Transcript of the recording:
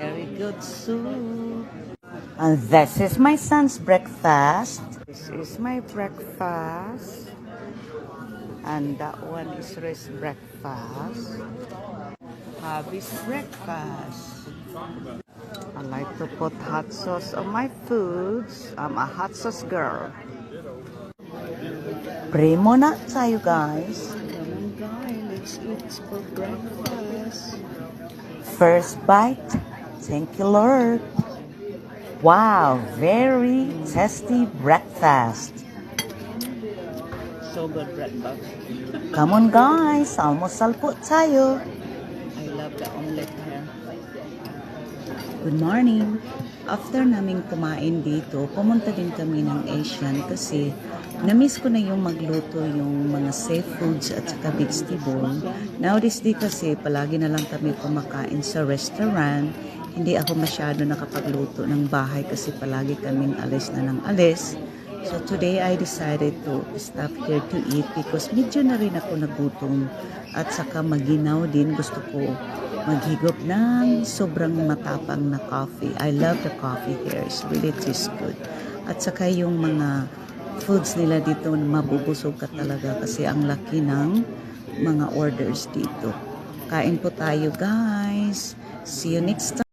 Very good soup. And this is my son's breakfast. This is my breakfast. And that one is Ri's breakfast. Hubby's breakfast. I like to put hot sauce on my foods. I'm a hot sauce girl. Pray muna tayo, guys. Come on, guys. Let's eat for breakfast. First bite. Thank you, Lord. Wow, very tasty breakfast. So good breakfast. Come on, guys. Almusal po tayo. I love the omelette here. Good morning. After naming kumain dito, pumunta din kami ng Asian kasi na-miss ko na yung magluto yung mga seafoods at saka vegetable. Nowadays di kasi palagi na lang kami kumakain sa restaurant. Hindi ako masyado nakapagluto ng bahay kasi palagi kaming alis na ng alis. So today I decided to stop here to eat because medyo na rin ako nagutom at saka maginaw din. Gusto ko maghigop ng sobrang matapang na coffee. I love the coffee here. It's really tastes good. At saka yung mga foods nila dito, mabubusog ka talaga kasi ang laki ng mga orders dito. Kain po tayo, guys. See you next time.